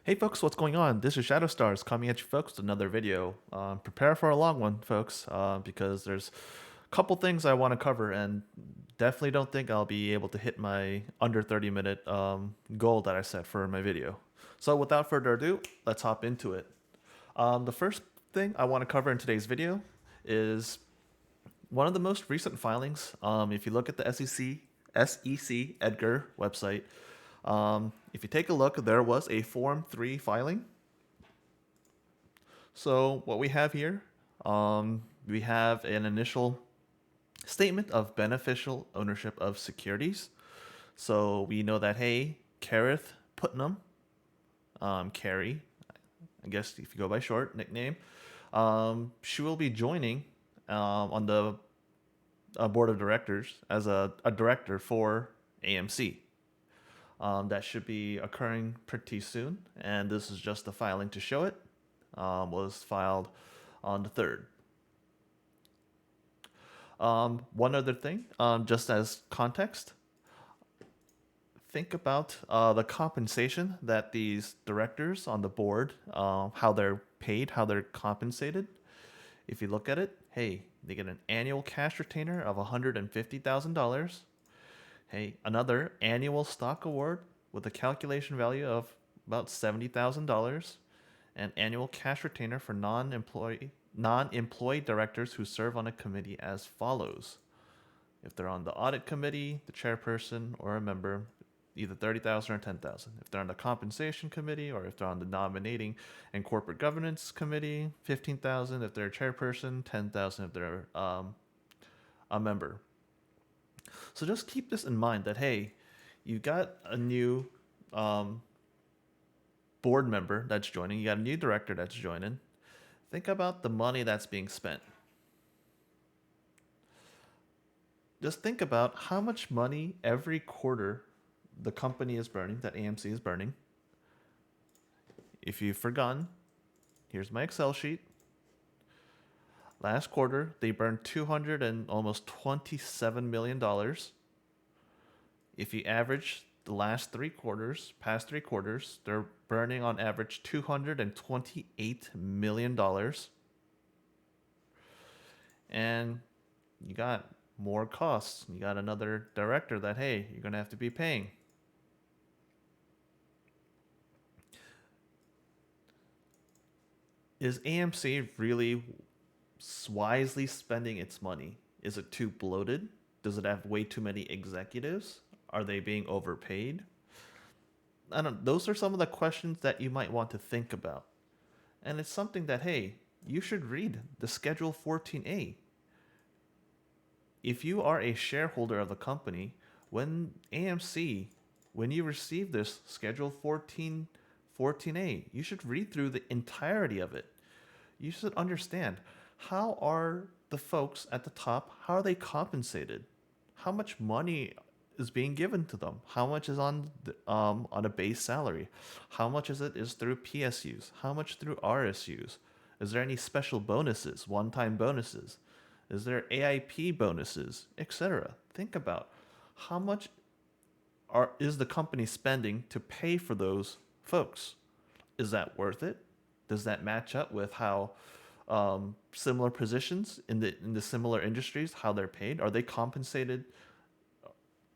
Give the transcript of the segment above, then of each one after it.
Hey folks, what's going on? This is Shadow Stars coming at you folks with another video. Prepare for a long one, folks, because there's a couple things I want to cover, and definitely don't think I'll be able to hit my under 30-minute goal that I set for my video. So without further ado, let's hop into it. The first thing I want to cover in today's video is one of the most recent filings. If you look at the SEC Edgar website, if you take a look, there was a Form 3 filing. So what we have here, we have an initial statement of beneficial ownership of securities. So we know that, hey, Kerith Putnam, Keri, I guess if you go by short nickname, she will be joining on the board of directors as a director for AMC. That should be occurring pretty soon, and this is just the filing to show it. Was filed on the 3rd. One other thing, just as context, think about the compensation that these directors on the board, how they're paid, how they're compensated. If you look at it, hey, they get an annual cash retainer of $150,000. Hey, another annual stock award with a calculation value of about $70,000, and annual cash retainer for non-employee directors who serve on a committee as follows. If they're on the audit committee, the chairperson or a member, either 30,000 or 10,000. If they're on the compensation committee, or if they're on the nominating and corporate governance committee, 15,000. If they're a chairperson, 10,000. If they're a member. So just keep this in mind that, hey, you got a new board member that's joining, you got a new director that's joining. Think about the money that's being spent. Just think about how much money every quarter the company is burning, that AMC is burning. If you've forgotten, here's my Excel sheet. Last quarter, they burned $200 and almost $27 million. If you average the past 3 quarters, they're burning on average $228 million. And you got more costs. You got another director that, hey, you're going to have to be paying. Is AMC really wisely spending its money? Is it too bloated? Does it have way too many executives? Are they being overpaid? I don't. Those are some of the questions that you might want to think about. And it's something that, hey, you should read the Schedule 14A. If you are a shareholder of the company, when AMC, when you receive this Schedule 14A, you should read through the entirety of it. You should understand, how are the folks at the top, how are they compensated? How much money is being given to them? How much is on a base salary? How much is through PSUs? How much through RSUs? Is there any special bonuses, one-time bonuses? Is there AIP bonuses, etc.? Think about how much is the company spending to pay for those folks? Is that worth it? Does that match up with how similar positions in the similar industries, how they're paid? Are they compensated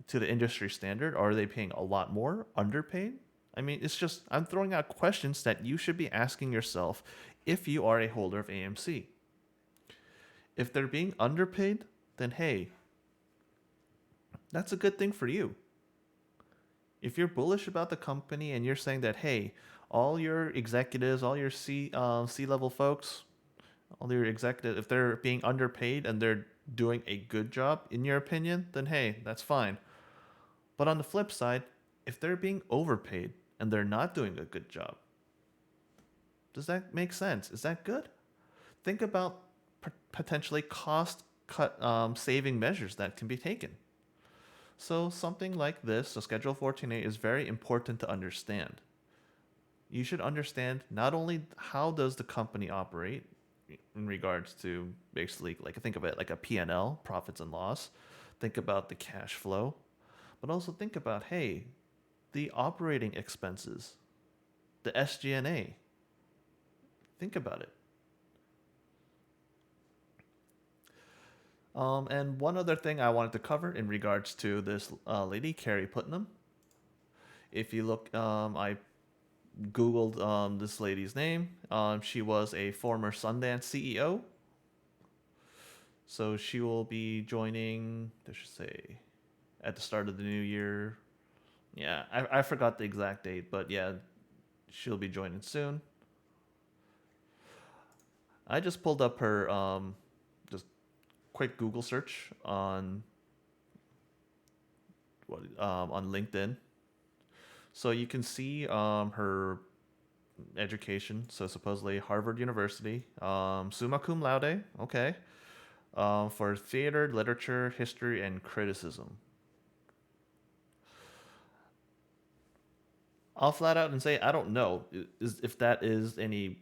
to the industry standard? Or are they paying a lot more, underpaid? I mean, it's just, I'm throwing out questions that you should be asking yourself if you are a holder of AMC. If they're being underpaid, then hey, that's a good thing for you. If you're bullish about the company and you're saying that, hey, all your executives, all your C-level folks, all your executives, if they're being underpaid and they're doing a good job, in your opinion, then hey, that's fine. But on the flip side, if they're being overpaid and they're not doing a good job, does that make sense? Is that good? Think about potentially cost cut saving measures that can be taken. So something like this, so Schedule 14A, is very important to understand. You should understand not only how does the company operate in regards to, basically, like, think of it like a P&L, profits and loss. Think about the cash flow, but also think about, hey, the operating expenses. the SGNA. Think about it. And one other thing I wanted to cover in regards to this lady, Keri Putnam. If you look, I Googled this lady's name. She was a former Sundance CEO. So she will be joining, I should say, at the start of the new year. Yeah, I forgot the exact date, but yeah, she'll be joining soon. I just pulled up her just quick Google search on on LinkedIn, so you can see her education. So supposedly Harvard University, summa cum laude. Okay, for theater, literature, history, and criticism. I'll flat out and say I don't know if that is any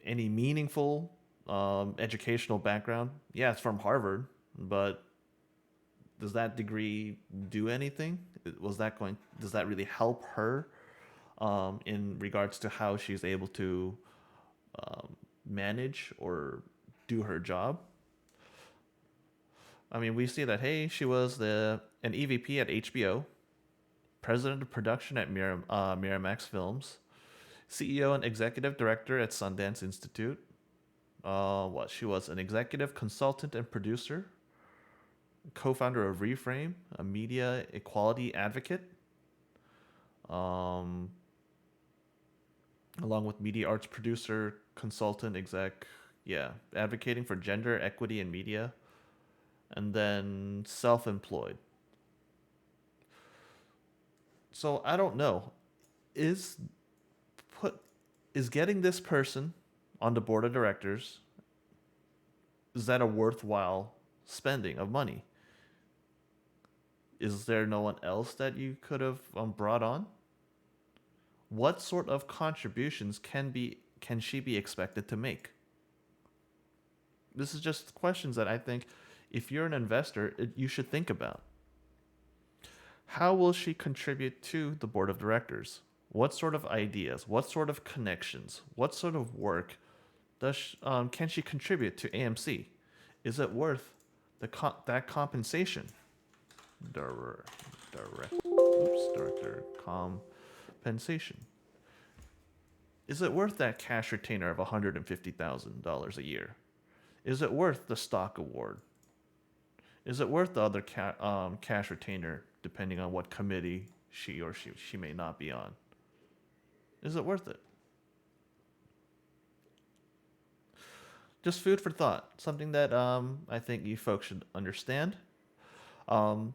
meaningful educational background. Yeah, it's from Harvard, but does that degree do anything? Was that going? Does that really help her in regards to how she's able to manage or do her job? I mean, we see that hey, she was an EVP at HBO, president of production at Miramax Films, CEO and executive director at Sundance Institute. What she was an executive consultant and producer, co-founder of Reframe, a media equality advocate, um, along with media arts producer, consultant, exec. Yeah, advocating for gender equity in media, and then self-employed. So I don't know. Is put is getting this person on the board of directors, is that a worthwhile spending of money? Is there no one else that you could have brought on? What sort of contributions can she be expected to make? This is just questions that I think if you're an investor, you should think about. How will she contribute to the board of directors? What sort of ideas? What sort of connections? What sort of work can she contribute to AMC? Is it worth that compensation? Director compensation. Is it worth that cash retainer of $150,000 a year? Is it worth the stock award? Is it worth the other cash retainer, depending on what committee she may not be on? Is it worth it? Just food for thought. Something that I think you folks should understand. Um,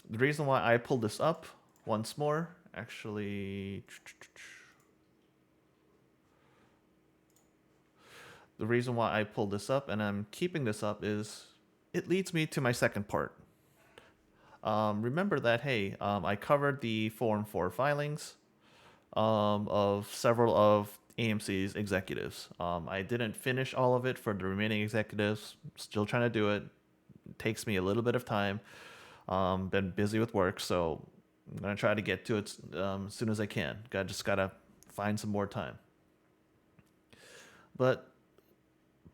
the reason why I pulled this up once more, actually, the reason why I pulled this up and I'm keeping this up is it leads me to my second part. Remember that, hey, I covered the Form 4 filings of several of AMC's executives. I didn't finish all of it for the remaining executives. Still trying to do it. It takes me a little bit of time. Been busy with work, so I'm gonna try to get to it as soon as I can. Just gotta find some more time. But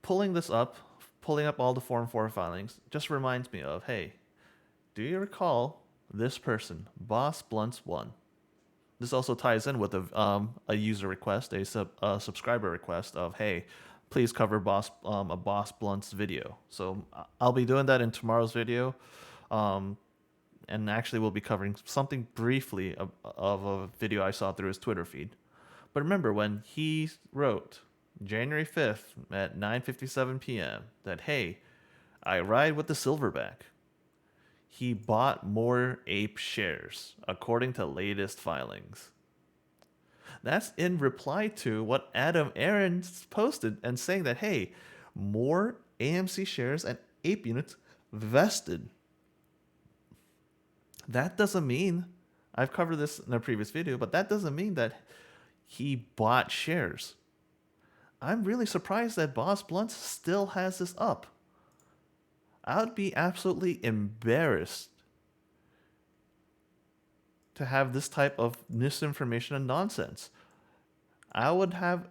pulling up all the Form 4 filings, just reminds me of, hey, do you recall this person, Boss Blunts 1? This also ties in with a user request, a subscriber request of, hey, please cover a Boss Blunts video. So I'll be doing that in tomorrow's video. And actually we'll be covering something briefly of a video I saw through his Twitter feed. But remember when he wrote January 5th at 9:57 p.m. that, hey, I ride with the silverback. He bought more ape shares, according to latest filings. That's in reply to what Adam Aarons posted and saying that, hey, more AMC shares and ape units vested. That doesn't mean, I've covered this in a previous video, but that doesn't mean that he bought shares. I'm really surprised that Boss Blunt still has this up. I would be absolutely embarrassed to have this type of misinformation and nonsense. I would have,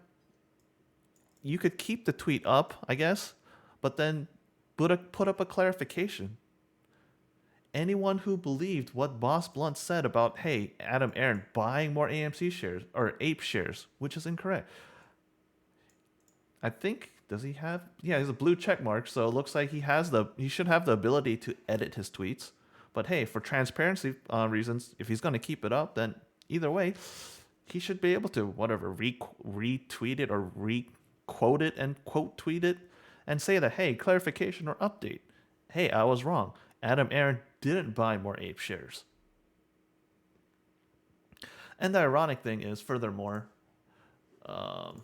you could keep the tweet up, I guess, but then put up a clarification. Anyone who believed what Boss Blunt said about, hey, Adam Aaron buying more AMC shares or Ape shares, which is incorrect. I think, does he have? Yeah, he's a blue check mark, so it looks like he should have the ability to edit his tweets. But hey, for transparency reasons, if he's going to keep it up, then either way, he should be able to whatever retweet it or re-quote it and quote tweet it and say that, hey, clarification or update. Hey, I was wrong. Adam Aaron didn't buy more Ape shares. And the ironic thing is, furthermore,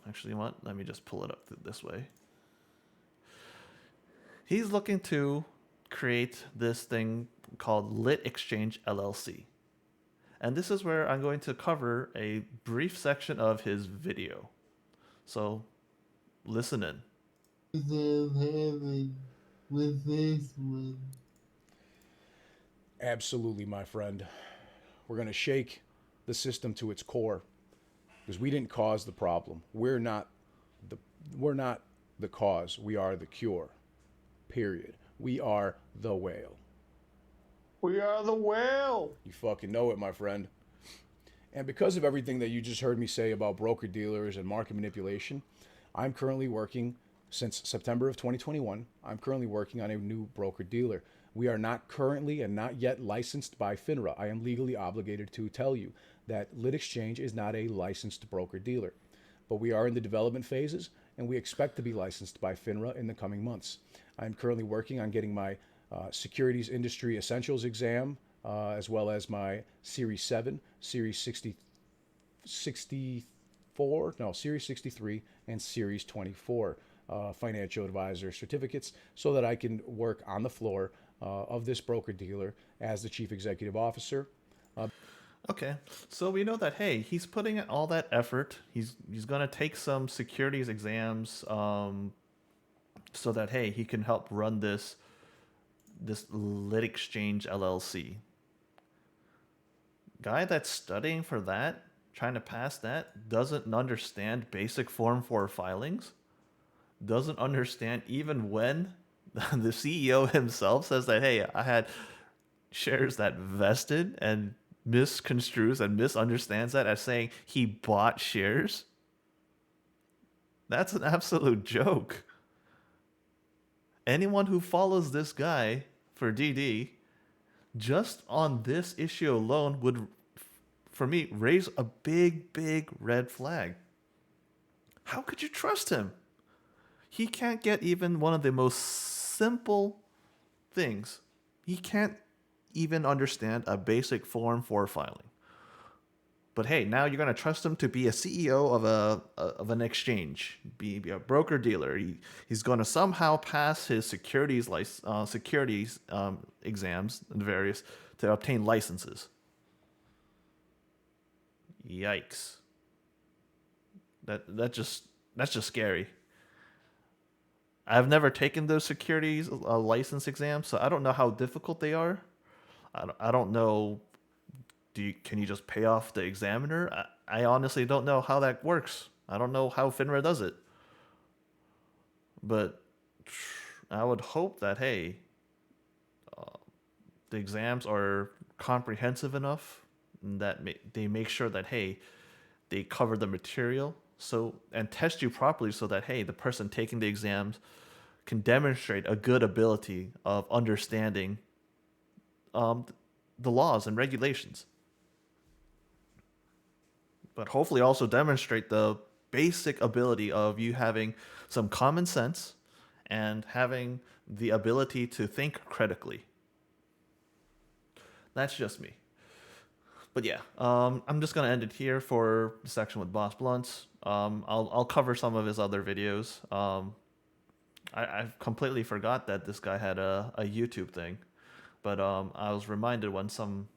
actually, you know what? Let me just pull it up this way. He's looking to create this thing called Lit Exchange LLC. And this is where I'm going to cover a brief section of his video. So, listen in. With this one. Absolutely, my friend. We're going to shake the system to its core because we didn't cause the problem. The we're not the cause. We are the cure. Period. We are the whale. We are the whale. You fucking know it, my friend. And because of everything that you just heard me say about broker dealers and market manipulation, I'm currently working since September of 2021. I'm currently working on a new broker dealer. We are not currently and not yet licensed by FINRA. I am legally obligated to tell you that Lit Exchange is not a licensed broker dealer. But we are in the development phases and we expect to be licensed by FINRA in the coming months. I'm currently working on getting my Securities Industry Essentials exam, as well as my Series 7, Series 64, no, Series 63, and Series 24 financial advisor certificates so that I can work on the floor of this broker dealer as the chief executive officer. Okay, so we know that, hey, he's putting in all that effort. He's gonna take some securities exams, so that, hey, he can help run this Lit Exchange LLC. Guy that's studying for that, trying to pass that, doesn't understand basic Form 4 filings, doesn't understand even when the CEO himself says that, hey, I had shares that vested, and misconstrues and misunderstands that as saying he bought shares. That's an absolute joke. Anyone who follows this guy for DD, just on this issue alone, would, for me, raise a big, big red flag. How could you trust him? He can't get even one of the most simple things. He can't even understand a basic Form 4 filing. But hey, now you're going to trust him to be a CEO of an exchange, be a broker dealer. He's going to somehow pass his securities exams and various to obtain licenses. Yikes! That's just scary. I've never taken those securities license exams, so I don't know how difficult they are. I don't know. Can you just pay off the examiner? I honestly don't know how that works. I don't know how FINRA does it. But I would hope that, hey, the exams are comprehensive enough that they make sure that, hey, they cover the material so and test you properly so that, hey, the person taking the exams can demonstrate a good ability of understanding the laws and regulations, but hopefully also demonstrate the basic ability of you having some common sense and having the ability to think critically. That's just me. But yeah, I'm just gonna end it here for the section with Boss Blunts. I'll cover some of his other videos. I completely forgot that this guy had a YouTube thing, but I was reminded when some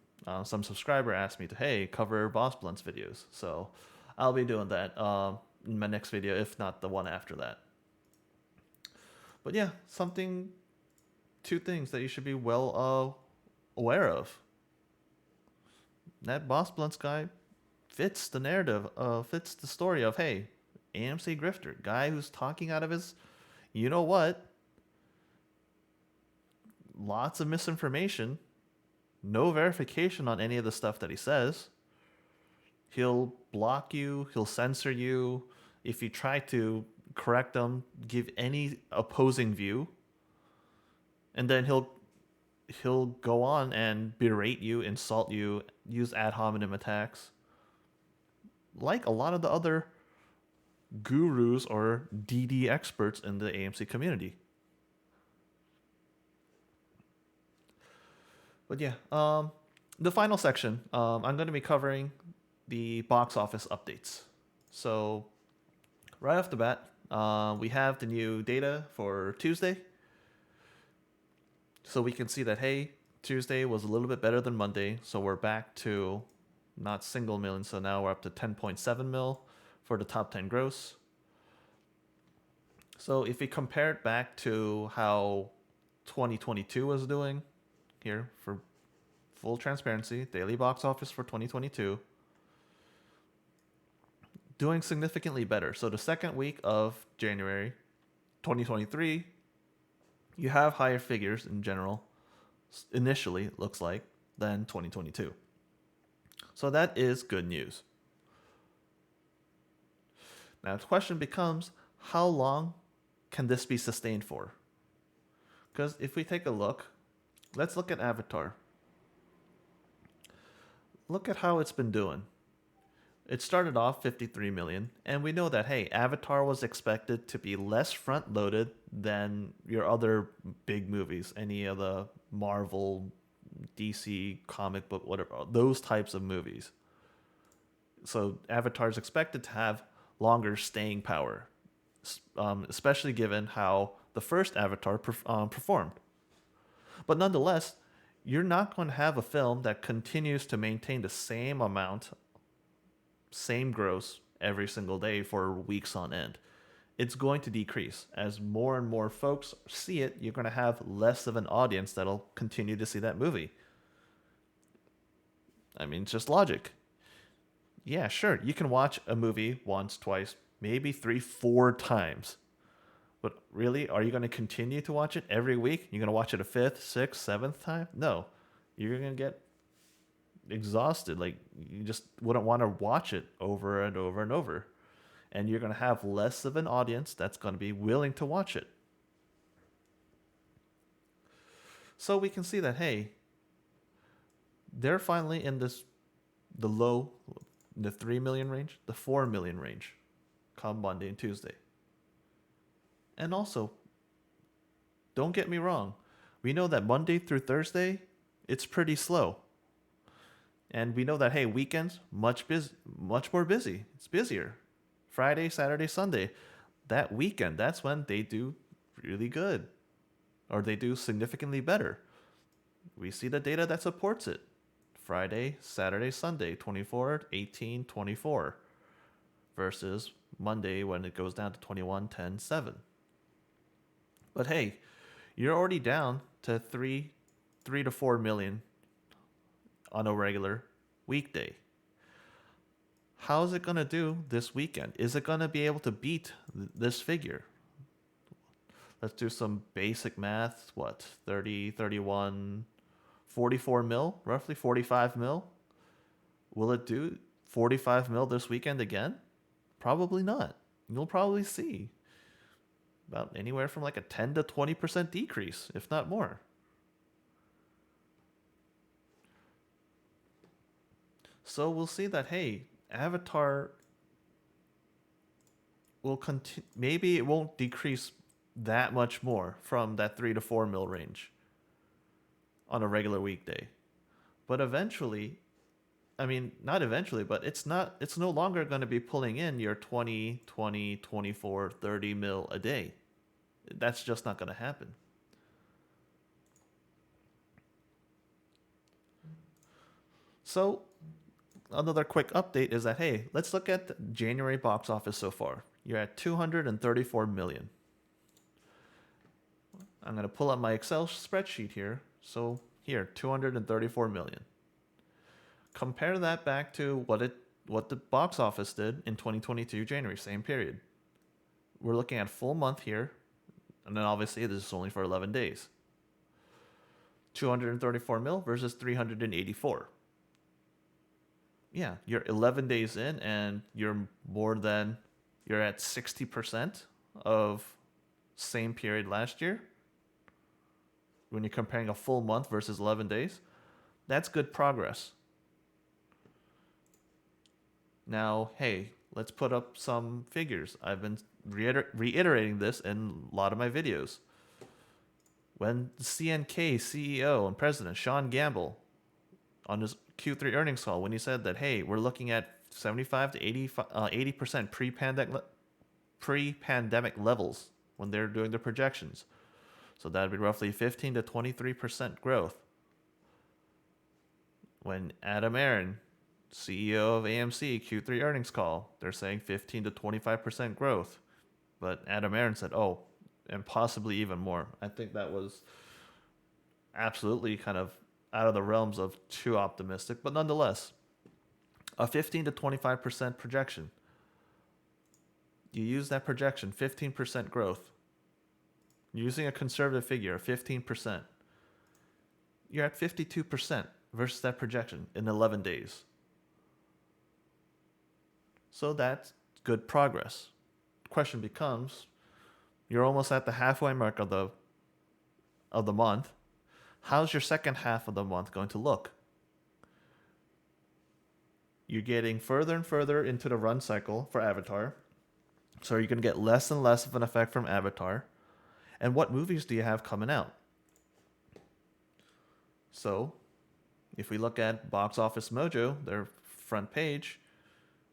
subscriber asked me to, hey, cover Boss Blunt's videos. So I'll be doing that in my next video, if not the one after that. But yeah, two things that you should be well aware of. that Boss Blunts guy fits the narrative, fits the story of, hey, AMC grifter, guy who's talking out of his, you know what, lots of misinformation, no verification on any of the stuff that he says. He'll block you, he'll censor you. If you try to correct him, give any opposing view, and then he'll go on and berate you, insult you, use ad hominem attacks. Like a lot of the other gurus or DD experts in the AMC community. But yeah, the final section, I'm going to be covering the box office updates. So right off the bat, we have the new data for Tuesday. So we can see that, hey, Tuesday was a little bit better than Monday. So we're back to not single million. So now we're up to 10.7 mil for the top 10 gross. So if we compare it back to how 2022 was doing, here for full transparency, daily box office for 2022, doing significantly better. So the second week of January 2023, you have higher figures in general, initially, it looks like, than 2022. So that is good news. Now the question becomes, how long can this be sustained for? Because if we take a look, let's look at Avatar. Look at how it's been doing. It started off 53 million, and we know that, hey, Avatar was expected to be less front loaded than your other big movies, any of the Marvel, DC, comic book, whatever, those types of movies. So Avatar is expected to have longer staying power, especially given how the first Avatar performed. But nonetheless, you're not going to have a film that continues to maintain the same amount, same gross every single day for weeks on end. It's going to decrease. As more and more folks see it, you're going to have less of an audience that'll continue to see that movie. I mean, it's just logic. Yeah, sure, you can watch a movie once, twice, maybe 3, 4 times. But really, are you going to continue to watch it every week? You're going to watch it a 5th, 6th, 7th time? No. You're going to get exhausted. Like, you just wouldn't want to watch it over and over and over. And you're going to have less of an audience that's going to be willing to watch it. So we can see that, hey, they're finally in the 3 million range, the 4 million range, come Monday and Tuesday. And also, don't get me wrong, we know that Monday through Thursday, it's pretty slow. And we know that, hey, weekends, much more busy. It's busier. Friday, Saturday, Sunday, that weekend, that's when they do really good. Or they do significantly better. We see the data that supports it. Friday, Saturday, Sunday, 24, 18, 24. Versus Monday when it goes down to 21, 10, 7. But hey, you're already down to 3 to 4 million on a regular weekday. How is it going to do this weekend? Is it going to be able to beat this figure? Let's do some basic math. What? 30, 31, 44 mil? Roughly 45 mil? Will it do 45 mil this weekend again? Probably not. You'll probably see about anywhere from like a 10 to 20% decrease, if not more. So we'll see that, hey, Avatar will continue. Maybe it won't decrease that much more from that 3 to 4 mil range on a regular weekday. But eventually, I mean, not eventually, but it's no longer going to be pulling in your 20, 24, 30 mil a day. That's just not going to happen. So, another quick update is that, hey, let's look at the January box office so far. You're at 234 million. I'm going to pull up my Excel spreadsheet here. So, here, 234 million. Compare that back to what the box office did in 2022 January, same period. We're looking at full month here, and then obviously this is only for 11 days. 234 mil versus 384. Yeah, you're 11 days in and you're at 60% of same period last year. When you're comparing a full month versus 11 days, that's good progress. Now, hey, let's put up some figures. I've been reiterating this in a lot of my videos. When the CNK CEO and president Sean Gamble on his Q3 earnings call, when he said that, hey, we're looking at 75 to 80% pre-pandemic levels when they're doing their projections. So that would be roughly 15 to 23% growth. When Adam Aron, CEO of AMC, Q3 earnings call, they're saying 15 to 25% growth. But Adam Aron said, oh, and possibly even more. I think that was absolutely kind of out of the realms of too optimistic, but nonetheless, a 15 to 25% projection. You use that projection, 15% growth. Using a conservative figure of 15%, you're at 52% versus that projection in 11 days. So that's good progress. Question becomes, you're almost at the halfway mark of the month. How's your second half of the month going to look? You're getting further and further into the run cycle for Avatar. So you're going to get less and less of an effect from Avatar. And what movies do you have coming out? So, if we look at Box Office Mojo, their front page,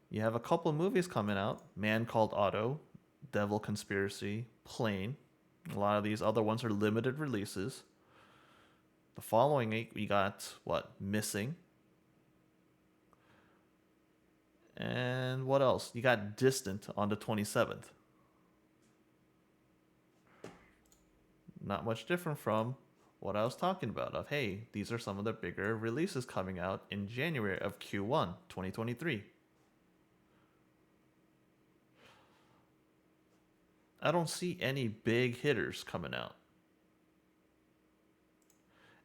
you have a couple of movies coming out. Man Called Otto, Devil Conspiracy, Plane. A lot of these other ones are limited releases. The following week, we got, Missing. And what else? You got Distant on the 27th. Not much different from what I was talking about of, hey, these are some of the bigger releases coming out in January of Q1 2023. I don't see any big hitters coming out.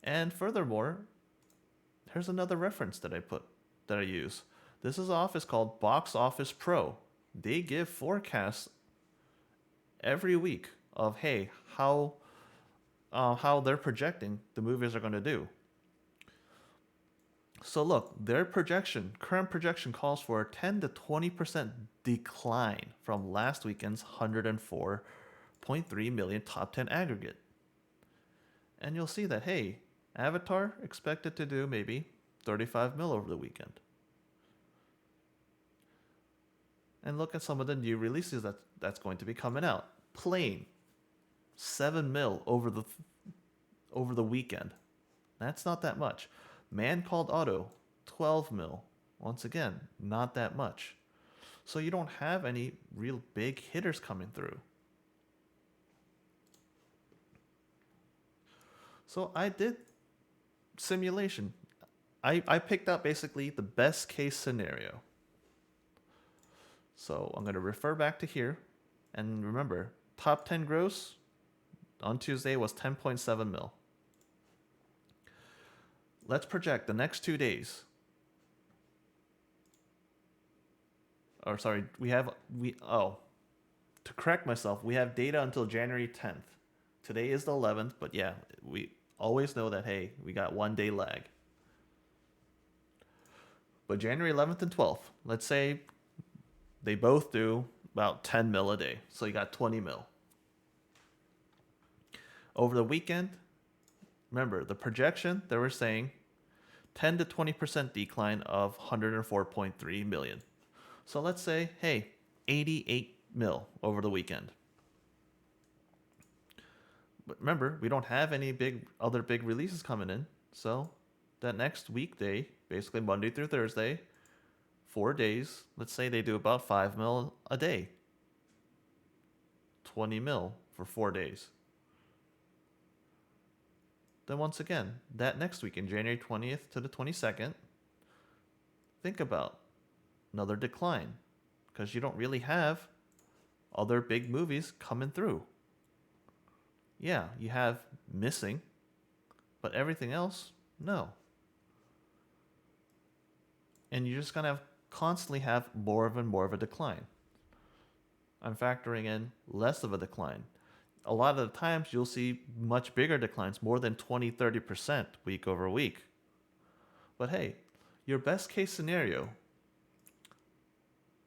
And furthermore, here's another reference that I use. This is an office called Box Office Pro. They give forecasts every week of, hey, how they're projecting the movies are going to do. So look, their current projection calls for a 10 to 20% decline from last weekend's 104.3 million top 10 aggregate. And you'll see that, hey, Avatar expected to do maybe 35 mil over the weekend. And look at some of the new releases that's going to be coming out. Plane, 7 mil over the weekend. That's not that much. Man Called Otto, 12 mil. Once again, not that much. So you don't have any real big hitters coming through. So I did simulation. I picked out basically the best case scenario. So I'm going to refer back to here. And remember, top 10 gross on Tuesday was 10.7 mil. Let's project the next 2 days. Or sorry, to correct myself, we have data until January 10th. Today is the 11th, but yeah, we always know that, hey, we got 1 day lag. But January 11th and 12th, let's say they both do about 10 mil a day. So you got 20 mil. Over the weekend, remember, the projection, they were saying 10 to 20% decline of 104.3 million. So let's say, hey, 88 mil over the weekend. But remember, we don't have any other big releases coming in. So that next weekday, basically Monday through Thursday, 4 days, let's say they do about 5 mil a day. 20 mil for 4 days. Then once again, that next weekend, January 20th to the 22nd, think about another decline because you don't really have other big movies coming through. Yeah, you have Missing, but everything else, no. And you're just gonna constantly have more and more of a decline. I'm factoring in less of a decline. A lot of the times you'll see much bigger declines, more than 20-30% week over week. But hey, your best case scenario,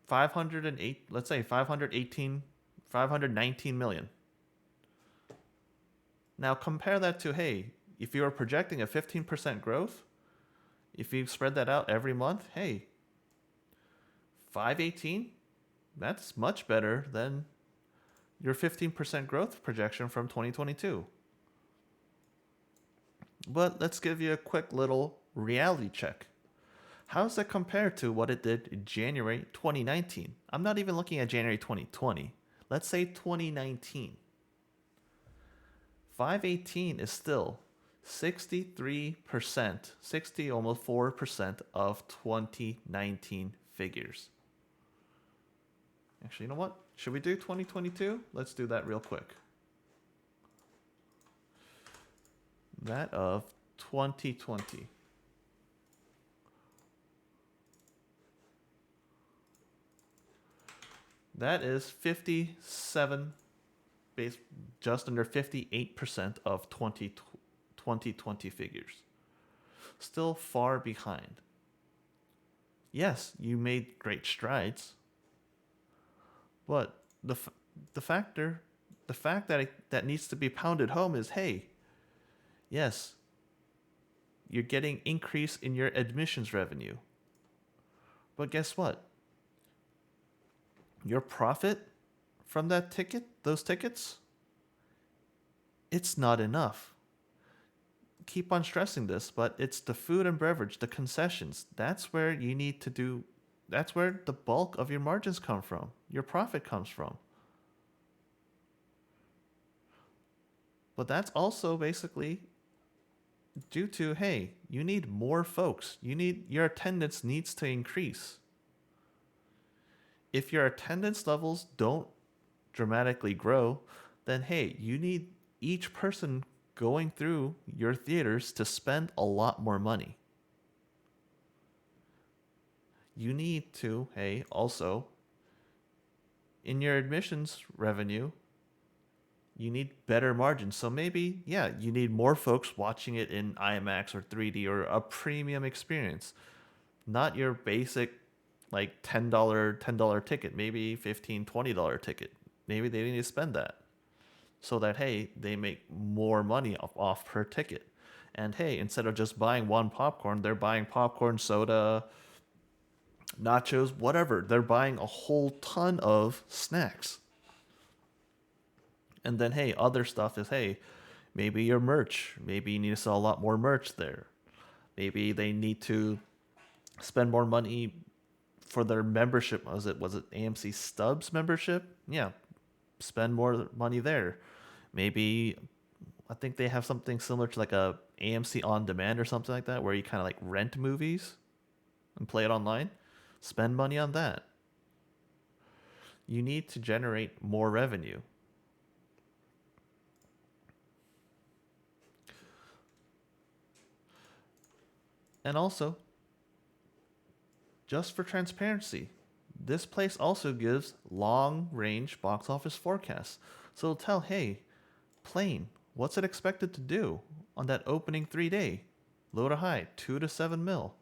508, let's say 518, 519 million. Now compare that to, hey, if you are projecting a 15% growth, if you spread that out every month, hey, 518, that's much better than your 15% growth projection from 2022. But let's give you a quick little reality check. How does that compare to what it did in January 2019? I'm not even looking at January 2020. Let's say 2019. 518 is still 63%, 60, almost 4% of 2019 figures. Actually, you know what? Should we do 2022? Let's do that real quick. That of 2020. That is 57, just under 58% of 2020 figures. Still far behind. Yes, you made great strides, but the fact that needs to be pounded home is, hey, yes, you're getting increase in your admissions revenue, but guess what? Your profit from those tickets, it's not enough. Keep on stressing this, but it's the food and beverage, the concessions. That's where that's where the bulk of your margins come from. Your profit comes from. But that's also basically due to, hey, you need more folks. Your attendance needs to increase. If your attendance levels don't dramatically grow, then hey, you need each person going through your theaters to spend a lot more money. You need to, hey, also, in your admissions revenue, you need better margins. So maybe, yeah, you need more folks watching it in IMAX or 3D or a premium experience. Not your basic like $10 ticket, maybe $15, $20 ticket. Maybe they need to spend that so that, hey, they make more money off per ticket. And hey, instead of just buying one popcorn, they're buying popcorn, soda, nachos, whatever. They're buying a whole ton of snacks. And then, hey, other stuff is, hey, maybe your merch. Maybe you need to sell a lot more merch there. Maybe they need to spend more money for their membership. Was it AMC Stubs membership? Yeah, spend more money there. Maybe I think they have something similar to like a AMC On Demand or something like that, where you kind of like rent movies and play it online. Spend money on that. You need to generate more revenue. And also, just for transparency, this place also gives long-range box office forecasts. So it'll tell, hey, Plane, what's it expected to do on that opening 3-day? Low to high, 2 to 7 mil.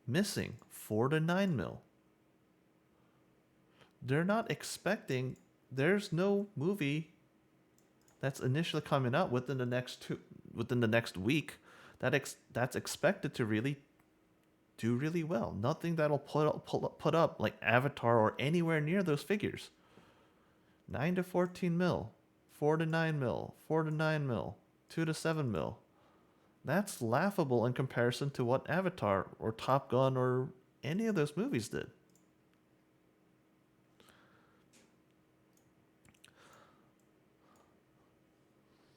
Missing, 4 to 9 mil. They're not expecting, there's no movie that's initially coming out within the next week that's expected to really do really well. Nothing that'll put up like Avatar or anywhere near those figures. 9 to 14 mil, 4 to 9 mil, 4 to 9 mil, 2 to 7 mil. That's laughable in comparison to what Avatar or Top Gun or any of those movies did.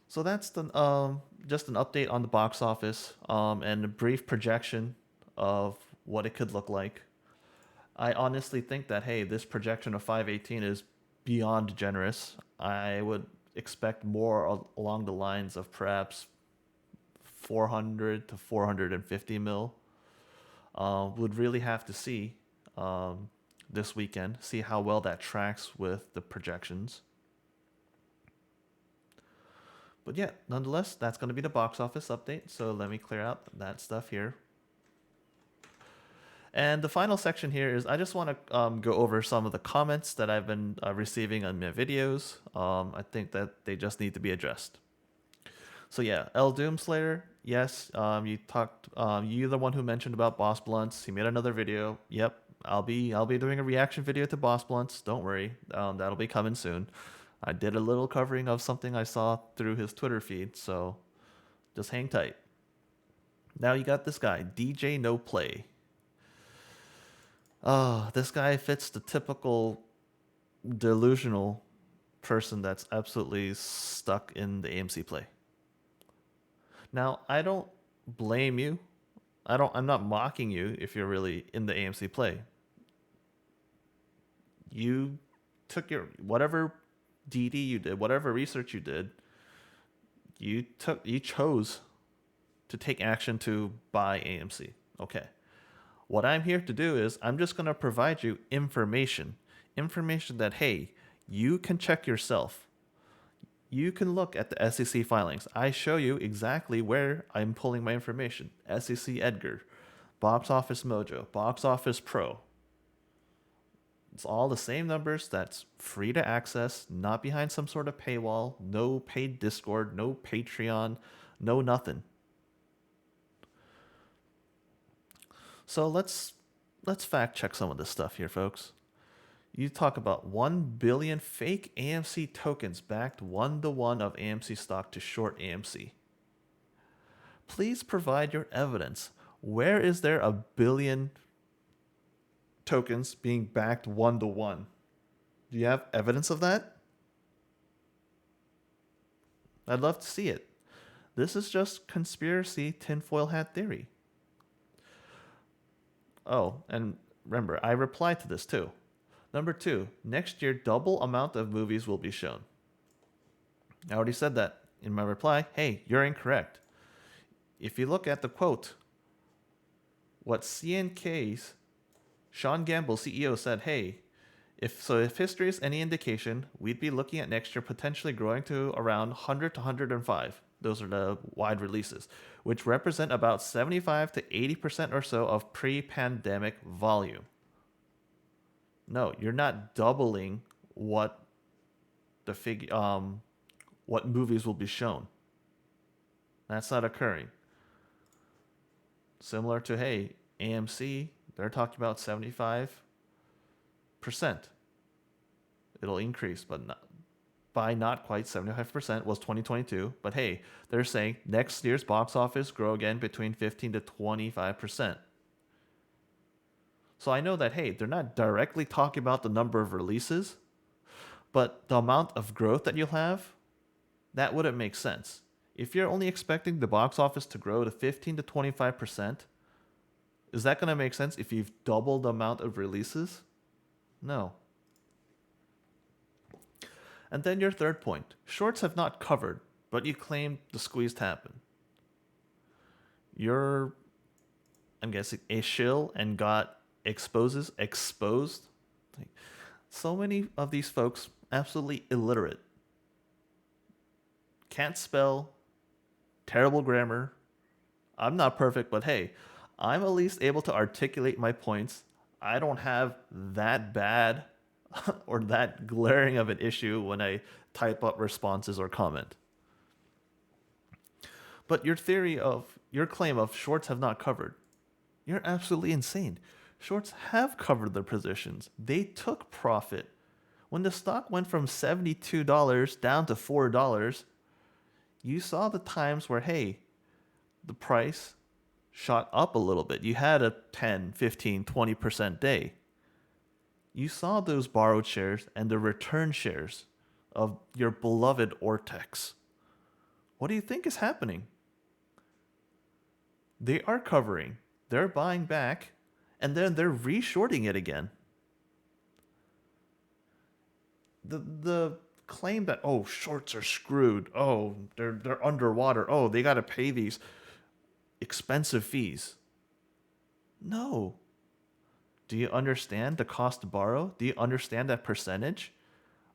So that's just an update on the box office and a brief projection of what it could look like. I honestly think that, hey, this projection of 518 is beyond generous. I would expect more along the lines of perhaps 400 to 450 mil. Would really have to see this weekend, see how well that tracks with the projections. But yeah, nonetheless, that's going to be the box office update. So let me clear out that stuff here. And the final section here is I just want to go over some of the comments that I've been receiving on my videos. I think that they just need to be addressed. So yeah, L Doomslayer, yes, you talked, you're the one who mentioned about Boss Blunts. He made another video. Yep, I'll be doing a reaction video to Boss Blunts. Don't worry, that'll be coming soon. I did a little covering of something I saw through his Twitter feed, so just hang tight. Now you got this guy, DJ No Play. This guy fits the typical delusional person that's absolutely stuck in the AMC play. Now, I don't blame you. I'm not mocking you if you're really in the AMC play. You took your whatever DD you did, whatever research you did, you chose to take action to buy AMC. Okay. What I'm here to do is I'm just going to provide you information that, hey, you can check yourself. You can look at the SEC filings. I show you exactly where I'm pulling my information. SEC Edgar, Box Office Mojo, Box Office Pro. It's all the same numbers. That's free to access, not behind some sort of paywall, no paid Discord, no Patreon, no nothing. So let's fact check some of this stuff here, folks. You talk about 1 billion fake AMC tokens backed 1-to-1 of AMC stock to short AMC. Please provide your evidence. Where is there a billion tokens being backed 1-to-1? Do you have evidence of that? I'd love to see it. This is just conspiracy tinfoil hat theory. Oh, and remember, I replied to this too. Number 2, next year, double amount of movies will be shown. I already said that in my reply. Hey, you're incorrect. If you look at the quote, what CNK's Sean Gamble, CEO, said, hey, if history is any indication, we'd be looking at next year potentially growing to around 100 to 105. Those are the wide releases, which represent about 75 to 80% or so of pre-pandemic volume. No, you're not doubling what what movies will be shown. That's not occurring. Similar to, hey, AMC, they're talking about 75%. It'll increase, but not quite 75% was 2022. But hey, they're saying next year's box office grow again between 15 to 25%. So I know that, hey, they're not directly talking about the number of releases, but the amount of growth that you'll have, that wouldn't make sense. If you're only expecting the box office to grow to 15 to 25%, is that going to make sense if you've doubled the amount of releases? No. And then your third point. Shorts have not covered, but you claim the squeeze happened. You're, I'm guessing, a shill and got exposed. So many of these folks, absolutely illiterate. Can't spell, terrible grammar. I'm not perfect, but hey, I'm at least able to articulate my points. I don't have that bad or that glaring of an issue when I type up responses or comment. But your claim of shorts have not covered, you're absolutely insane. Shorts have covered their positions. They took profit. When the stock went from $72 down to $4, you saw the times where, hey, the price shot up a little bit. You had a 10, 15, 20% day. You saw those borrowed shares and the return shares of your beloved Ortex. What do you think is happening? They are covering. They're buying back. and then they're reshorting it again. The claim that, oh, shorts are screwed, oh, they're underwater, oh, they got to pay these expensive fees. No. Do you understand the cost to borrow? Do you understand that percentage?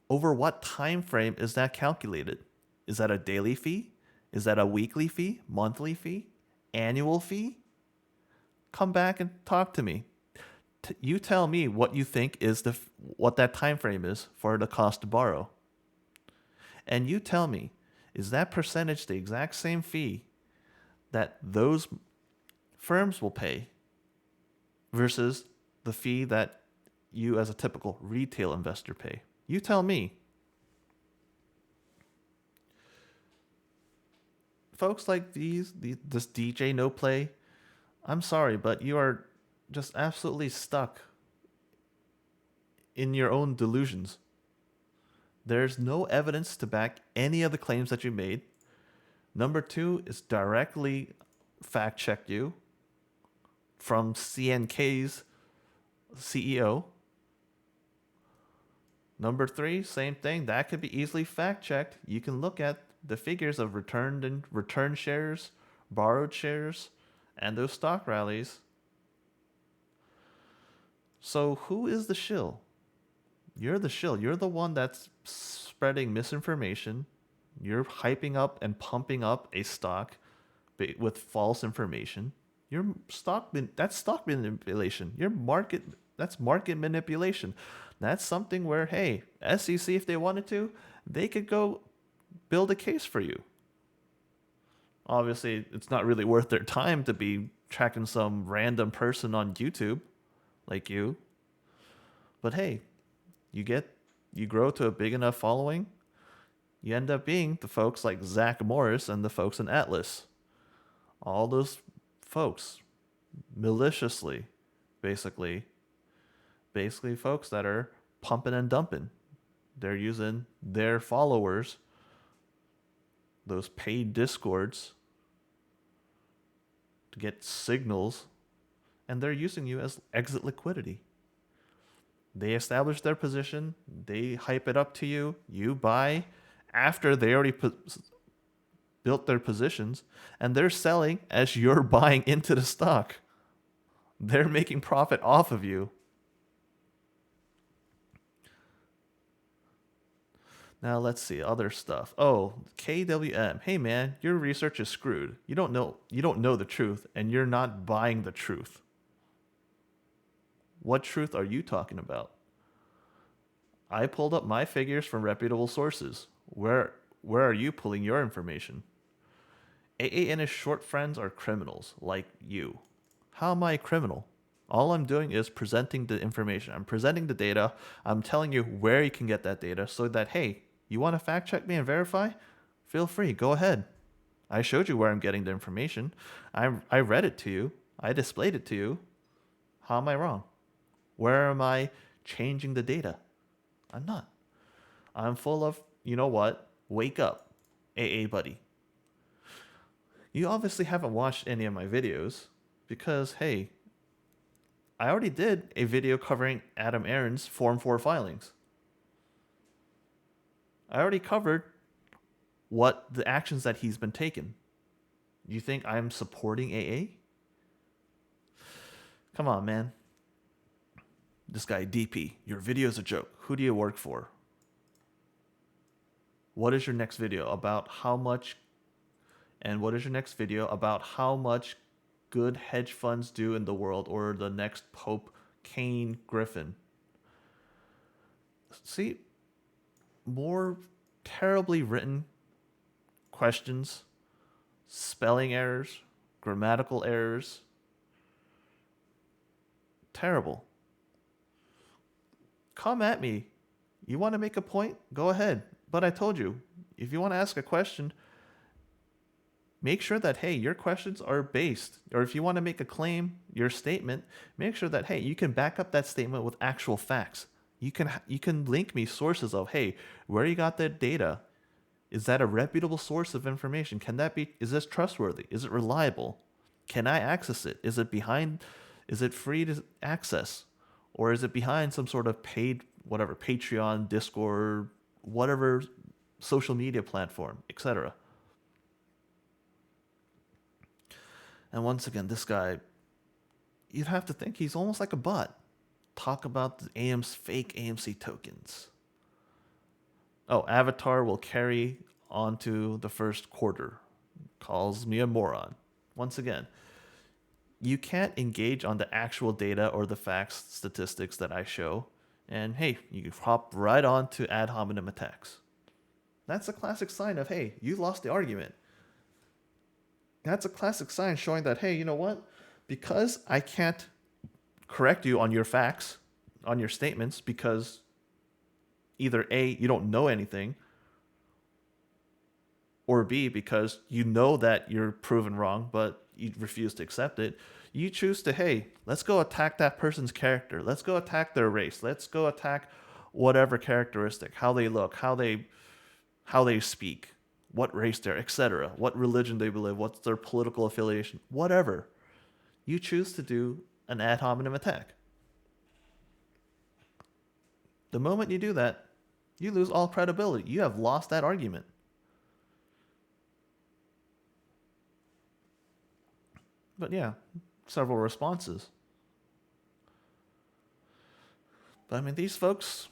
Over what time frame is that calculated? Is that a daily fee? Is that a weekly fee? Monthly fee? Annual fee? Come back and talk to me. You tell me what you think is what that time frame is for the cost to borrow. And you tell me, is that percentage the exact same fee that those firms will pay versus the fee that you as a typical retail investor pay? You tell me. Folks like this DJ No Play, I'm sorry, but you are just absolutely stuck in your own delusions. There's no evidence to back any of the claims that you made. Number two is directly fact checked you from CNK's CEO. Number three, same thing. That could be easily fact checked. You can look at the figures of return shares, borrowed shares, and those stock rallies. So who is the shill? You're the shill. You're the one that's spreading misinformation. You're hyping up and pumping up a stock with false information. That's stock manipulation. That's market manipulation. That's something where, hey, SEC, if they wanted to, they could go build a case for you. Obviously, it's not really worth their time to be tracking some random person on YouTube like you. But hey, you grow to a big enough following, you end up being the folks like Zach Morris and the folks in Atlas. All those folks, maliciously, basically folks that are pumping and dumping. They're using their followers, those paid discords, to get signals, and they're using you as exit liquidity. They establish their position, they hype it up to you, you buy after they already built their positions, and they're selling as you're buying into the stock. They're making profit off of you. Now let's see other stuff. Oh, KWM. Hey man, your research is screwed. You don't know the truth, and you're not buying the truth. What truth are you talking about? I pulled up my figures from reputable sources. Where are you pulling your information? AA and his short friends are criminals, like you. How am I a criminal? All I'm doing is presenting the information. I'm presenting the data. I'm telling you where you can get that data so that, hey, you want to fact check me and verify? Feel free, go ahead. I showed you where I'm getting the information. I read it to you. I displayed it to you. How am I wrong? Where am I changing the data? I'm not. I'm full of, you know what? Wake up, AA buddy. You obviously haven't watched any of my videos because, hey, I already did a video covering Adam Aaron's Form 4 filings. I already covered what the actions that he's been taking. You think I'm supporting AA? Come on, man. This guy, DP, your video's a joke. Who do you work for? What is your next video about how much? And what is your next video about how much good hedge funds do in the world, or the next Pope Kane Griffin? See, more terribly written questions, spelling errors, grammatical errors. Terrible. Come at me. You want to make a point? Go ahead. But I told you, if you want to ask a question, make sure that, hey, your questions are based, or if you want to make a claim, your statement, make sure that, hey, you can back up that statement with actual facts. You can link me sources of, hey, where you got that data? Is that a reputable source of information? Is this trustworthy? Is it reliable? Can I access it? Is it behind Is it free to access? Or is it behind some sort of paid, whatever, Patreon, Discord, whatever social media platform, etc.? And once again, this guy, you'd have to think he's almost like a bot. Talk about the fake AMC tokens. Oh, Avatar will carry onto the first quarter. Calls me a moron. Once again, you can't engage on the actual data or the facts, statistics that I show. And hey, you hop right on to ad hominem attacks. That's a classic sign of, hey, you lost the argument. That's a classic sign showing that, hey, you know what? Because I can't correct you on your facts, on your statements, because either A, you don't know anything, or B, because you know that you're proven wrong, but you refuse to accept it. You choose to, hey, let's go attack that person's character. Let's go attack their race. Let's go attack whatever characteristic, how they look, how they speak, what race they're, etc., what religion they believe, what's their political affiliation, whatever. You choose to do an ad hominem attack. The moment you do that, you lose all credibility. You have lost that argument. But yeah, several responses. But I mean, these folks,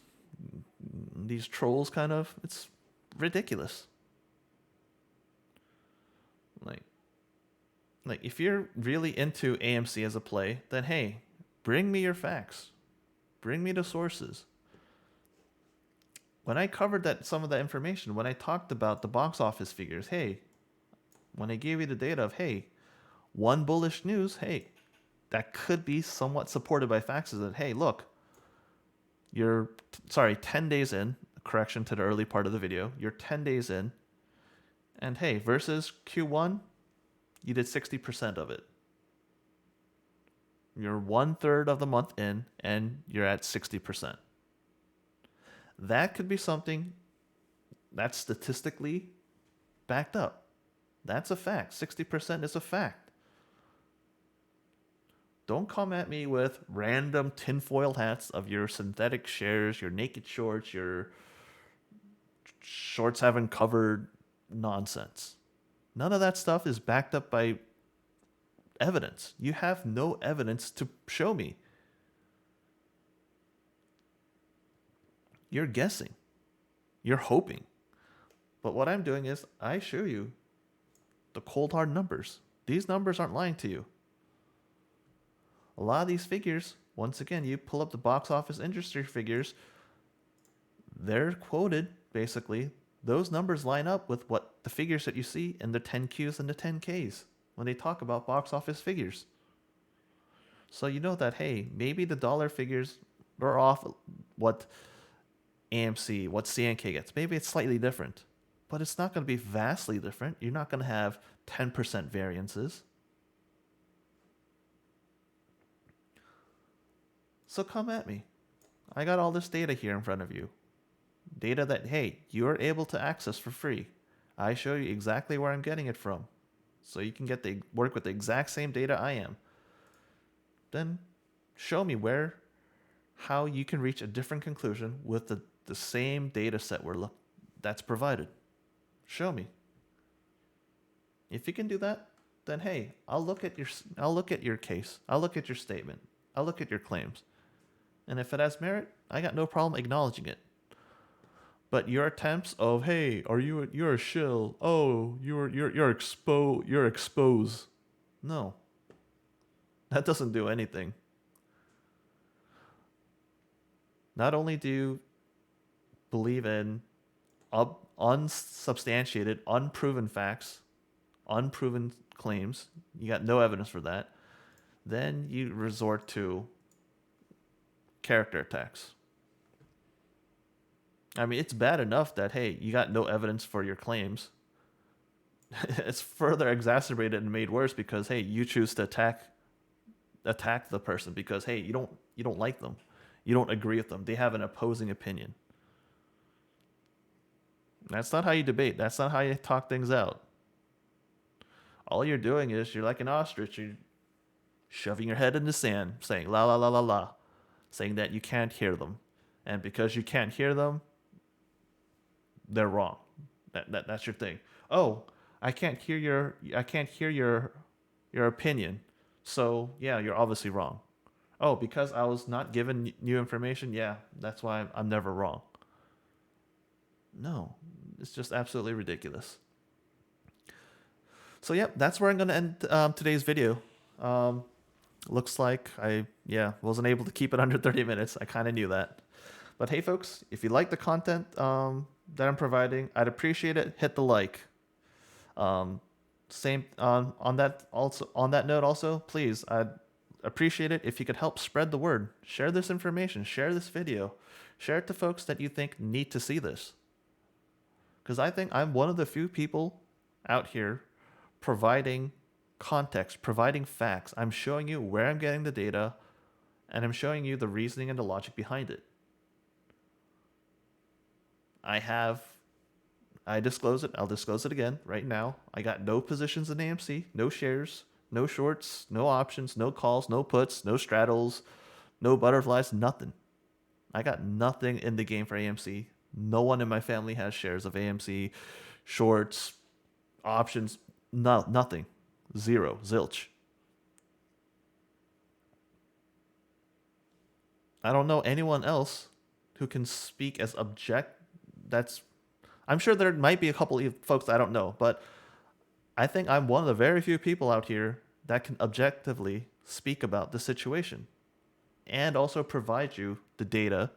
these trolls kind of, it's ridiculous. Like if you're really into AMC as a play, then hey, bring me your facts. Bring me the sources. When I covered some of that information, when I talked about the box office figures, hey, when I gave you the data of, hey, one bullish news, hey, that could be somewhat supported by facts, is that, hey, look, you're, 10 days in, correction to the early part of the video, you're 10 days in, and hey, versus Q1, you did 60% of it. You're 1/3 of the month in, and you're at 60%. That could be something that's statistically backed up. That's a fact. 60% is a fact. Don't come at me with random tinfoil hats of your synthetic shares, your naked shorts, your shorts haven't covered nonsense. None of that stuff is backed up by evidence. You have no evidence to show me. You're guessing. You're hoping. But what I'm doing is I show you the cold hard numbers. These numbers aren't lying to you. A lot of these figures, once again, you pull up the box office industry figures, they're quoted, basically. Those numbers line up with what the figures that you see in the 10Qs and the 10Ks when they talk about box office figures. So you know that, hey, maybe the dollar figures are off what AMC, what CNK gets. Maybe it's slightly different, but it's not going to be vastly different. You're not going to have 10% variances. So come at me. I got all this data here in front of you. Data that, hey, you're able to access for free. I show you exactly where I'm getting it from. So you can work with the exact same data I am. Then show me how you can reach a different conclusion with the same data set that's provided. Show me. If you can do that, then hey, I'll look at your case. I'll look at your statement. I'll look at your claims. And if it has merit, I got no problem acknowledging it. But your attempts of, hey, you're a shill. Oh, you're exposed. No. That doesn't do anything. Not only do you believe in unsubstantiated, unproven facts, unproven claims, you got no evidence for that, then you resort to character attacks. I mean, it's bad enough that, hey, you got no evidence for your claims. It's further exacerbated and made worse because, hey, you choose to attack the person because, hey, you don't like them. You don't agree with them. They have an opposing opinion. That's not how you debate. That's not how you talk things out. All you're doing is you're like an ostrich. You're shoving your head in the sand, saying la la la la la, saying that you can't hear them. And because you can't hear them, they're wrong. That's your thing. Oh, I can't hear your opinion. So, yeah, you're obviously wrong. Oh, because I was not given new information, yeah, that's why I'm never wrong. No, it's just absolutely ridiculous. So, yep, that's where I'm going to end today's video. Looks like I wasn't able to keep it under 30 minutes. I kind of knew that. But hey, folks, if you like the content that I'm providing, I'd appreciate it. Hit the like. Same on that note also, please, I'd appreciate it if you could help spread the word. Share this information. Share this video. Share it to folks that you think need to see this. Because I think I'm one of the few people out here providing context, providing facts. I'm showing you where I'm getting the data, and I'm showing you the reasoning and the logic behind it. I disclose it. I'll disclose it again right now. I got no positions in AMC, no shares, no shorts, no options, no calls, no puts, no straddles, no butterflies, nothing. I got nothing in the game for AMC. No one in my family has shares of AMC, shorts, options, nothing. Zero, zilch. I don't know anyone else who can speak as I'm sure there might be a couple of folks I don't know, but I think I'm one of the very few people out here that can objectively speak about the situation and also provide you the data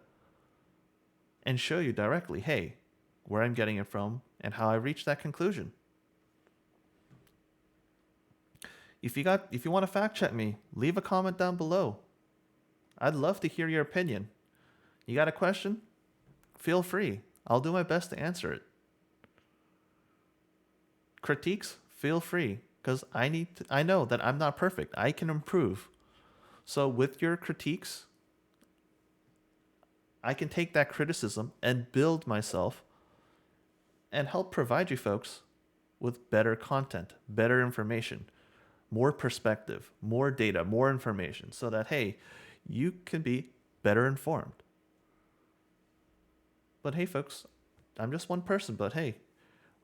and show you directly, hey, where I'm getting it from and how I reached that conclusion. If you want to fact check me, leave a comment down below. I'd love to hear your opinion. You got a question? Feel free. I'll do my best to answer it. Critiques? Feel free, because I know that I'm not perfect. I can improve. So with your critiques, I can take that criticism and build myself and help provide you folks with better content, better information, more perspective, more data, more information, so that, hey, you can be better informed. But hey, folks, I'm just one person, but hey,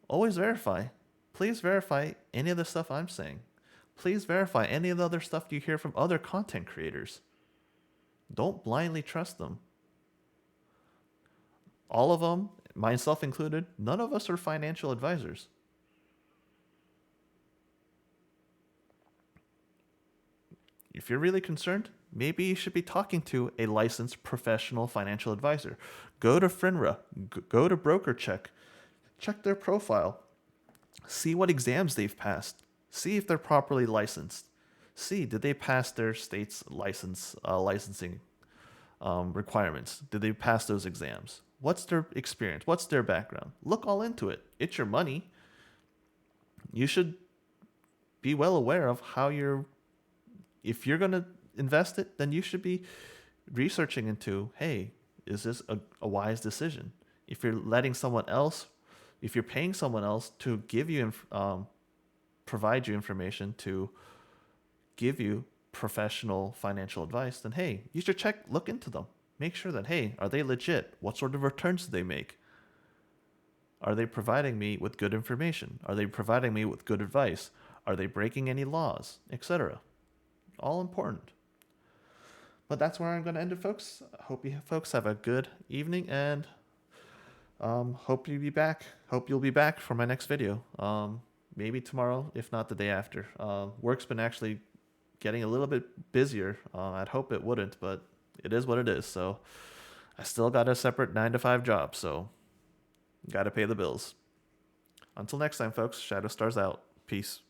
always verify. Please verify any of the stuff I'm saying. Please verify any of the other stuff you hear from other content creators. Don't blindly trust them. All of them, myself included, none of us are financial advisors. If you're really concerned, maybe you should be talking to a licensed professional financial advisor. Go to FINRA, go to BrokerCheck, check their profile, see what exams they've passed, see if they're properly licensed, see did they pass their state's licensing requirements, did they pass those exams, what's their experience, what's their background. Look all into it. It's your money. You should be well aware of if you're going to invest it, then you should be researching into, hey, is this a wise decision? If you're paying someone else to give you, provide you information, to give you professional financial advice, then hey, you should look into them. Make sure that, hey, are they legit? What sort of returns do they make? Are they providing me with good information? Are they providing me with good advice? Are they breaking any laws, etc.? All important. But that's where I'm going to end it, folks. I hope you folks have a good evening, and hope you'll be back. Hope you'll be back for my next video. Maybe tomorrow, if not the day after. Work's been actually getting a little bit busier. I'd hope it wouldn't, but it is what it is. So I still got a separate 9-to-5 job, so got to pay the bills. Until next time, folks, Shadow Stars out. Peace.